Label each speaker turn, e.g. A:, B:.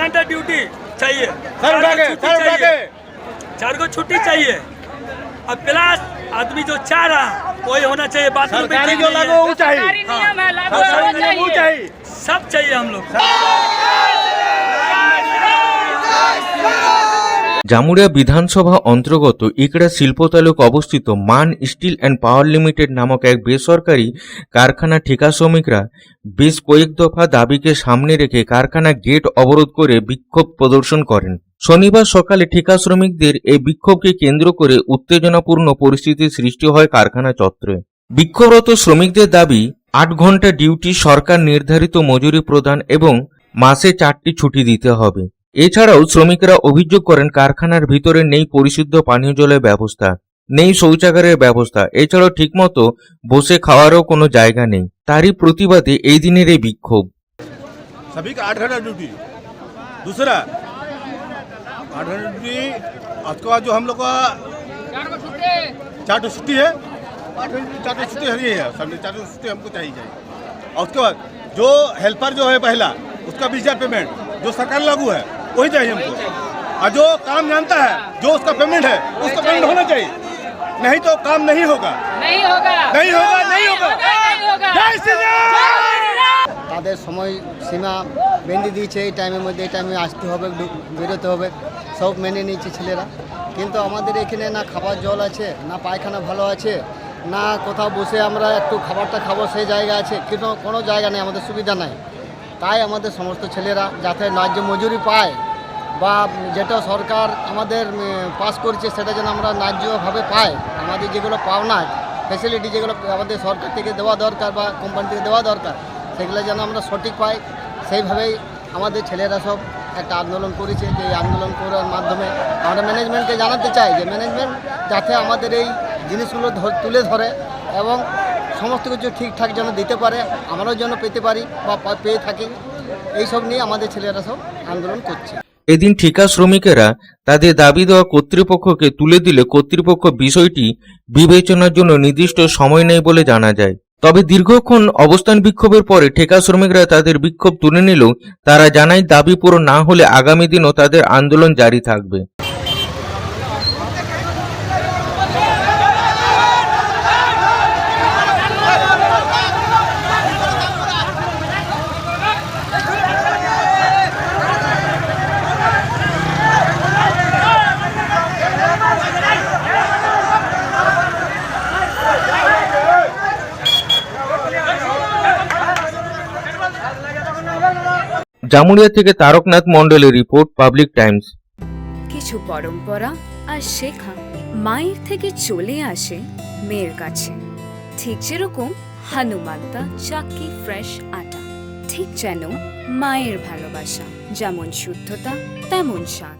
A: घंटा ड्यूटी चाहिए,
B: सर उठा के
A: 4 को छुट्टी चाहिए। अब प्लस आदमी जो चाह रहा वही होना चाहिए। बाथरूम
B: सरकारी जो लागू वो चाहिए,
C: सरकारी नियम है, लागू
B: सरकारी
C: होना
B: नियम वो
C: चाहिए।
B: चाहिए।
A: सब चाहिए हम लोग।
D: জামুড়িয়া বিধানসভা অন্তর্গত ইকড়া শিল্প তালুক অবস্থিত মান স্টিল অ্যান্ড পাওয়ার লিমিটেড নামক এক বেসরকারি কারখানা ঠিকা শ্রমিকরা বেশ কয়েক দফা দাবিকে সামনে রেখে কারখানা গেট অবরোধ করে বিক্ষোভ প্রদর্শন করেন। শনিবার সকালে ঠিকা শ্রমিকদের এই বিক্ষোভকে কেন্দ্র করে উত্তেজনাপূর্ণ পরিস্থিতির সৃষ্টি হয় কারখানা চত্বরে। বিক্ষোভরত শ্রমিকদের দাবি 8 ঘন্টা ডিউটি, সরকার নির্ধারিত মজুরি প্রদান এবং মাসে 4টি ছুটি দিতে হবে। এছাড়াও শ্রমিকরা অভিযোগ করেন কারখানার ভিতরে নেই পরিশুদ্ধ পানীয় জলের ব্যবস্থা, নেই শৌচাগারের ব্যবস্থা, এছাড়াও ঠিকমতো বসে খাওয়ারও কোনো জায়গা নেই। তারই প্রতিবাদে এই দিনের এই বিক্ষোভ।
B: सभी का 8 घंटा ड्यूटी, दूसरा 8 घंटा ड्यूटी, उसके बाद जो हम लोग का 4 छुट्टी है, 4 छुट्टी है, 4 छुट्टी हमको चाहिए। और उसके बाद जो हेल्पर जो है पहला उसका 20,000 पेमेंट जो सरकार लागू है वही चाहिए हमको। और जो काम जानता है जो उसका पेमेंट है उसका पेमेंट होना चाहिए, नहीं तो काम नहीं होगा,
C: नहीं होगा,
B: नहीं होगा, नहीं होगा।
C: नहीं होगा।
B: जय श्री राम।
E: তাদের সময় সীমা বেঁধে দিয়েছে, এই টাইমের মধ্যে এই টাইমে আসতে হবে, বেরোতে হবে, সব মেনে নিয়েছে ছেলেরা। কিন্তু আমাদের এখানে না খাবার জল আছে, না পায়খানা ভালো আছে, না কোথাও বসে আমরা একটু খাবারটা খাবো সেই জায়গা আছে, কিন্তু কোনো জায়গা নেই, আমাদের সুবিধা নাই। তাই আমাদের সমস্ত ছেলেরা যাতে ন্যায্য মজুরি পায় বা যেটা সরকার আমাদের পাস করছে সেটা যেন আমরা ন্যায্যভাবে পাই, আমাদের যেগুলো পাওনা ফ্যাসিলিটি যেগুলো আমাদের সরকার থেকে দেওয়া দরকার বা কোম্পানি থেকে দেওয়া দরকার সেগুলো যেন আমরা সঠিক পাই, সেইভাবেই আমাদের ছেলেরা সব একটা আন্দোলন করেছে। যে এই আন্দোলন করার মাধ্যমে আমরা ম্যানেজমেন্টকে জানাতে চাই যে ম্যানেজমেন্ট যাতে আমাদের এই জিনিসগুলো তুলে ধরে এবং সমস্ত কিছু ঠিকঠাক যেন দিতে পারে, আমরাও যেন পেতে পারি বা পেয়ে থাকি, এইসব নিয়ে আমাদের ছেলেরা সব আন্দোলন করছে।
D: এদিন ঠিকা শ্রমিকেরা তাদের দাবি দেওয়া কর্তৃপক্ষকে তুলে দিলে কর্তৃপক্ষ বিষয়টি বিবেচনার জন্য নির্দিষ্ট সময় নেই বলে জানা যায়। তবে দীর্ঘক্ষণ অবস্থান বিক্ষোভের পরে ঠিকা শ্রমিকরা তাদের বিক্ষোভ তুলে নিলেও তারা জানায় দাবি পূরণ না হলে আগামী দিনও তাদের আন্দোলন জারি থাকবে। জামুড়িয়া থেকে তারকনাথ মণ্ডলের রিপোর্ট, পাবলিক টাইমস।
F: কিছু পরম্পরা আর শেখা মায়ের থেকে চলে আসে মেয়ের কাছে, ঠিক যেরকম হনুমান্তা চাক্কি ফ্রেশ আটা, ঠিক যেন মায়ের ভালোবাসা, যেমন শুদ্ধতা তেমন স্বাদ।